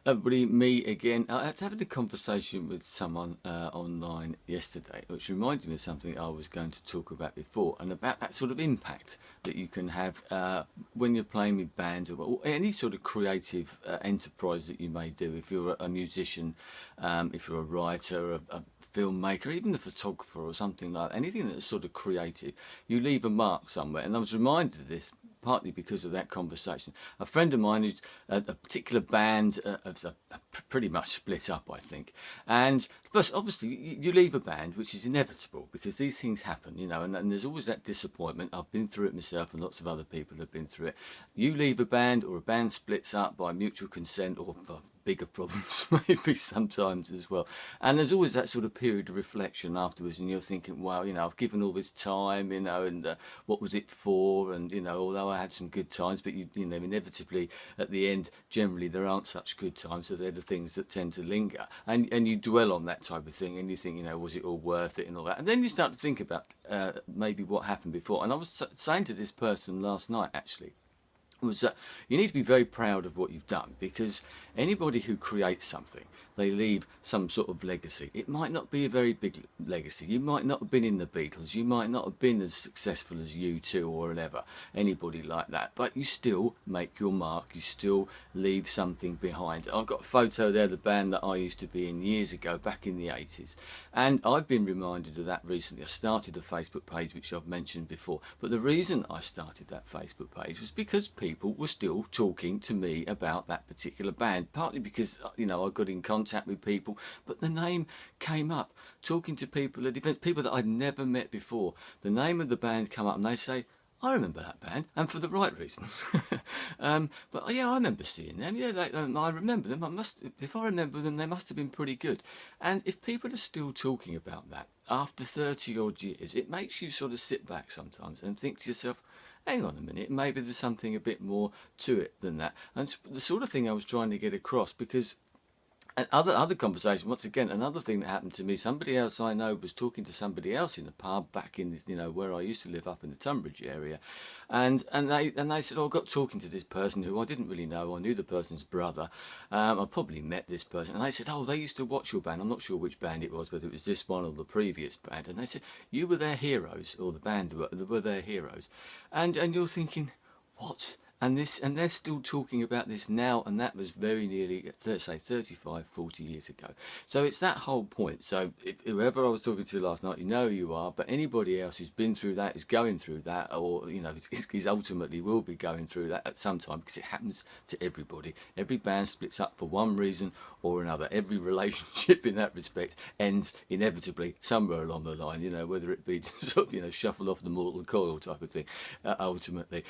Everybody, me again. I was having a conversation with someone online yesterday, which reminded me of something I was going to talk about before, and about that sort of impact that you can have when you're playing with bands or any sort of creative enterprise that you may do. If you're a musician, if you're a writer, a filmmaker, even a photographer or something like that, anything that's sort of creative, you leave a mark somewhere. And I was reminded of this partly because of that conversation. A friend of mine who's a particular band pretty much split up, I think. And plus, obviously, you leave a band, which is inevitable because these things happen, you know, and there's always that disappointment. I've been through it myself, and lots of other people have been through it. You leave a band, or a band splits up by mutual consent, or bigger problems maybe sometimes as well, and there's always that sort of period of reflection afterwards, and you're thinking, well, you know, I've given all this time, you know, and what was it for? And you know, although I had some good times, but you know, inevitably at the end, generally there aren't such good times, so they're the things that tend to linger, and you dwell on that type of thing, and you think, you know, was it all worth it and all that, and then you start to think about maybe what happened before. And I was saying to this person last night, actually, was that you need to be very proud of what you've done, because anybody who creates something, they leave some sort of legacy. It might not be a very big legacy. You might not have been in the Beatles, you might not have been as successful as U2 or whatever, anybody like that, but you still make your mark, you still leave something behind. I've got a photo there of the band that I used to be in years ago, back in the 80s, and I've been reminded of that recently. I started a Facebook page, which I've mentioned before, but the reason I started that Facebook page was because people were still talking to me about that particular band, partly because, you know, I got in contact with people, but the name came up. Talking to people at events, people that I'd never met before, the name of the band come up and they say, I remember that band, and for the right reasons. But yeah, I remember seeing them. Yeah, I remember them. If I remember them, they must have been pretty good. And if people are still talking about that after 30 odd years, it makes you sort of sit back sometimes and think to yourself, hang on a minute, maybe there's something a bit more to it than that. And it's the sort of thing I was trying to get across, because and other conversation, once again, another thing that happened to me, somebody else I know was talking to somebody else in the pub back in, you know, where I used to live up in the Tunbridge area, and they said, oh, I got talking to this person who I didn't really know. I knew the person's brother. I probably met this person, and they said, oh, they used to watch your band. I'm not sure which band it was, whether it was this one or the previous band, and they said you were their heroes, or the band were their heroes, and you're thinking, what? And they're still talking about this now, and that was very nearly, say, 35, 40 years ago. So it's that whole point. So whoever I was talking to last night, you know who you are, but anybody else who's been through that, is going through that, or, you know, is ultimately will be going through that at some time, because it happens to everybody. Every band splits up for one reason or another. Every relationship in that respect ends inevitably somewhere along the line, you know, whether it be sort of, you know, shuffle off the mortal coil type of thing, ultimately.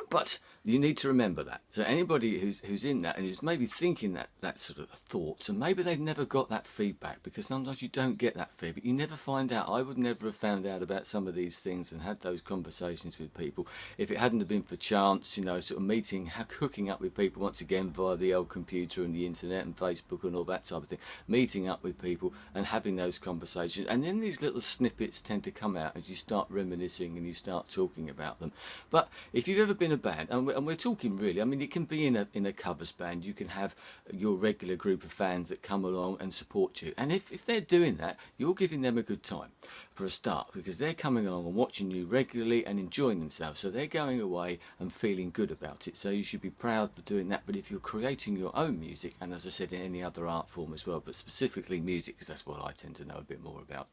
But you need to remember that. So anybody who's in that and who's maybe thinking that sort of thoughts, and maybe they've never got that feedback, because sometimes you don't get that feedback. You never find out. I would never have found out about some of these things and had those conversations with people if it hadn't have been for chance, you know, sort of meeting, hooking up with people once again via the old computer and the internet and Facebook and all that type of thing, meeting up with people and having those conversations. And then these little snippets tend to come out as you start reminiscing and you start talking about them. But if you've ever been a band, and we're talking really, I mean, it can be in a covers band. You can have your regular group of fans that come along and support you, and if they're doing that, you're giving them a good time for a start, because they're coming along and watching you regularly and enjoying themselves, so they're going away and feeling good about it. So you should be proud for doing that. But if you're creating your own music, and as I said, in any other art form as well, but specifically music, because that's what I tend to know a bit more about,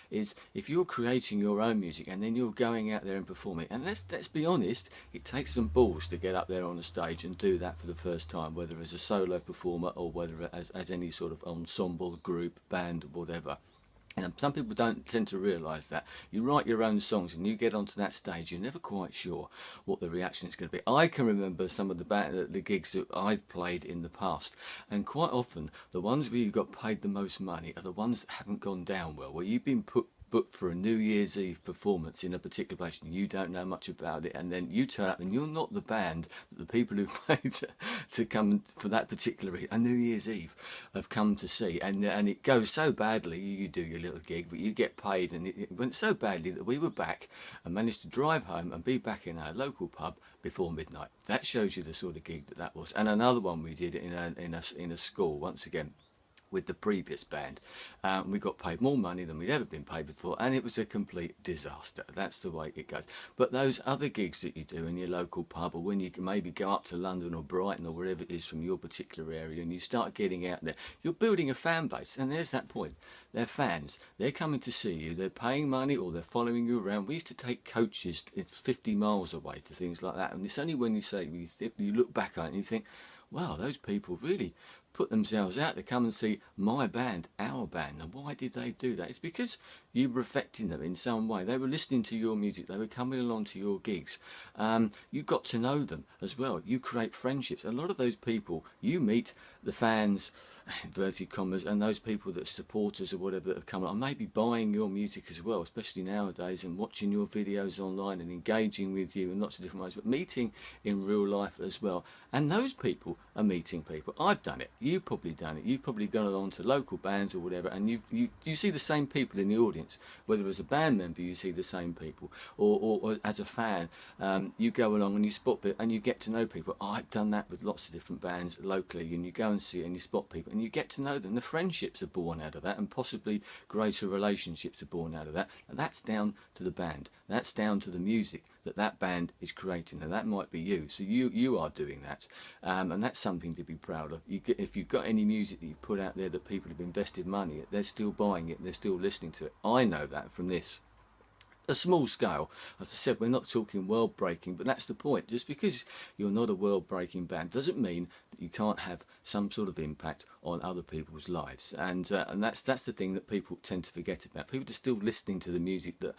is if you're creating your own music and then you're going out there and performing, and let's be honest, it takes some balls to get up there on a stage and do that for the first time, whether as a solo performer or whether as any sort of ensemble, group, band, whatever. And some people don't tend to realise that. You write your own songs and you get onto that stage, you're never quite sure what the reaction is going to be. I can remember some of the gigs that I've played in the past, and quite often the ones where you got paid the most money are the ones that haven't gone down well, where you've been put booked for a New Year's Eve performance in a particular place and you don't know much about it, and then you turn up and you're not the band that the people who paid to come for that particular a New Year's Eve have come to see, and it goes so badly, you do your little gig but you get paid, and it went so badly that we were back and managed to drive home and be back in our local pub before midnight. That shows you the sort of gig that was. And another one we did in a school, once again with the previous band. We got paid more money than we'd ever been paid before, and it was a complete disaster. That's the way it goes. But those other gigs that you do in your local pub, or when you can maybe go up to London or Brighton or wherever it is from your particular area, and you start getting out there, you're building a fan base. And there's that point. They're fans. They're coming to see you. They're paying money, or they're following you around. We used to take coaches 50 miles away to things like that. And it's only when you look back on it and you think, wow, those people really put themselves out to come and see my band, our band. And why did they do that? It's because you were affecting them in some way. They were listening to your music. They were coming along to your gigs. You got to know them as well. You create friendships. A lot of those people, you meet the fans, inverted commas, and those people that supporters or whatever that have come along, maybe buying your music as well, especially nowadays, and watching your videos online and engaging with you in lots of different ways, but meeting in real life as well. And those people are meeting people. I've done it. You've probably done it. You've probably gone along to local bands or whatever, and you see the same people in the audience. Whether as a band member you see the same people, or as a fan, you go along and you spot it and you get to know people. I've done that with lots of different bands locally, and you go and see it and you spot people and you get to know them. The friendships are born out of that, and possibly greater relationships are born out of that. And that's down to the band. That's down to the music that band is creating, and that might be you. So you are doing that, and that's something to be proud of. If you've got any music that you've put out there that people have invested money in, they're still buying it, they're still listening to it. I know that from this. A small scale. As I said, we're not talking world breaking, but that's the point. Just because you're not a world breaking band doesn't mean that you can't have some sort of impact on other people's lives, and that's the thing that people tend to forget about. People are still listening to the music that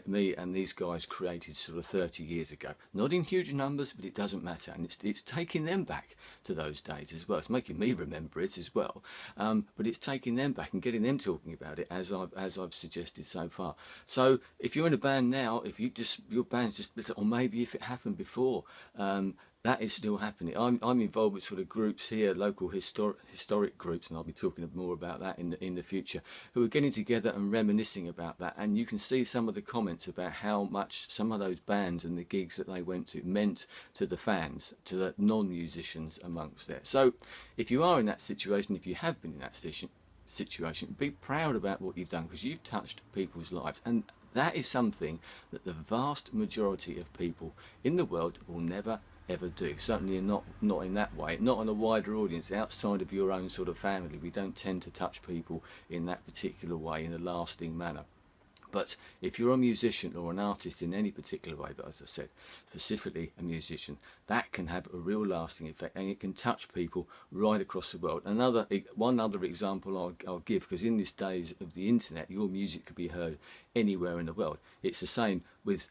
me and these guys created sort of 30 years ago. Not in huge numbers, but it doesn't matter, and it's taking them back to those days as well. It's making me remember it as well, but it's taking them back and getting them talking about it, as I've suggested so far. So if you're in a band now, if your band's just, or maybe if it happened before, that is still happening. I'm involved with sort of groups here, local historic groups, and I'll be talking more about that in the future, who are getting together and reminiscing about that. And you can see some of the comments about how much some of those bands and the gigs that they went to meant to the fans, to the non-musicians amongst there. So if you are in that situation, if you have been in that situation, be proud about what you've done, because you've touched people's lives. And that is something that the vast majority of people in the world will never ever do. Certainly not in that way, not on a wider audience outside of your own sort of family. We don't tend to touch people in that particular way, in a lasting manner. But if you're a musician or an artist in any particular way, but as I said, specifically a musician, that can have a real lasting effect, and it can touch people right across the world. One other example I'll give, because in these days of the internet, your music could be heard anywhere in the world. It's the same with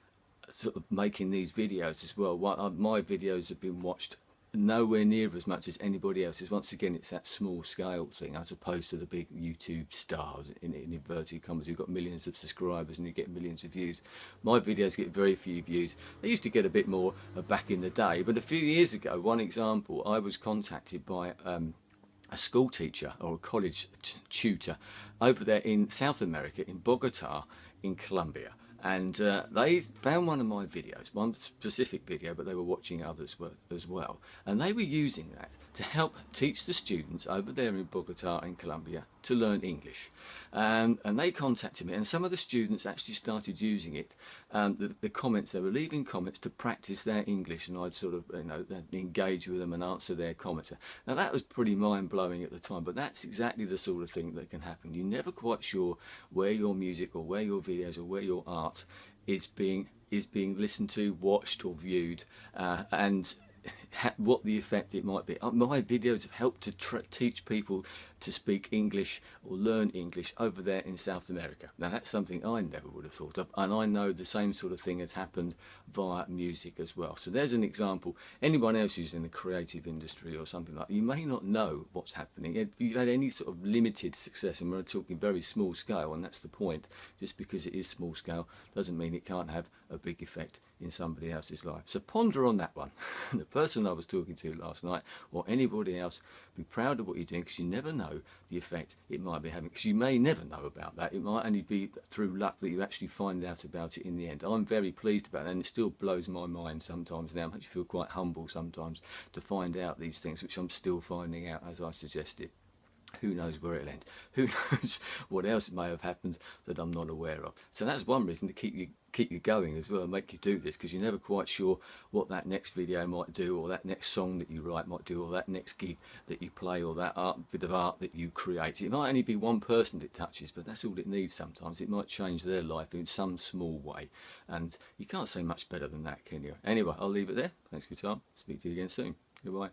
sort of making these videos as well. My videos have been watched nowhere near as much as anybody else's. Once again, it's that small scale thing, as opposed to the big YouTube stars in inverted commas who've got millions of subscribers and you get millions of views. My videos get very few views. They used to get a bit more back in the day, but a few years ago, one example, I was contacted by a school teacher or a college tutor over there in South America, in Bogota, in Colombia. And they found one of my videos, one specific video, but they were watching others as well. And they were using that to help teach the students over there in Bogota in Colombia to learn English. And they contacted me, and some of the students actually started using it. The comments, they were leaving comments to practice their English, and I'd sort of engage with them and answer their comments. Now that was pretty mind-blowing at the time, but that's exactly the sort of thing that can happen. You're never quite sure where your music or where your videos or where your art is being listened to, watched or viewed, and what the effect it might be. My videos have helped to teach people to speak English or learn English over there in South America. Now that's something I never would have thought of, and I know the same sort of thing has happened via music as well. So there's an example. Anyone else who's in the creative industry or something like that, you may not know what's happening. If you've had any sort of limited success, and we're talking very small scale, and that's the point, just because it is small scale doesn't mean it can't have a big effect in somebody else's life. So ponder on that one. The person I was talking to last night, or anybody else, be proud of what you're doing, because you never know the effect it might be having, because you may never know about that. It might only be through luck that you actually find out about it in the end. I'm very pleased about that, and it still blows my mind sometimes now. It makes you feel quite humble sometimes to find out these things, which I'm still finding out, as I suggested. Who knows where it'll end? Who knows what else may have happened that I'm not aware of? So that's one reason to keep you going as well, make you do this, because you're never quite sure what that next video might do, or that next song that you write might do, or that next gig that you play, or that bit of art that you create. It might only be one person that it touches, but that's all it needs sometimes. It might change their life in some small way, and you can't say much better than that, can you? Anyway, I'll leave it there. Thanks for your time. Speak to you again soon. Goodbye.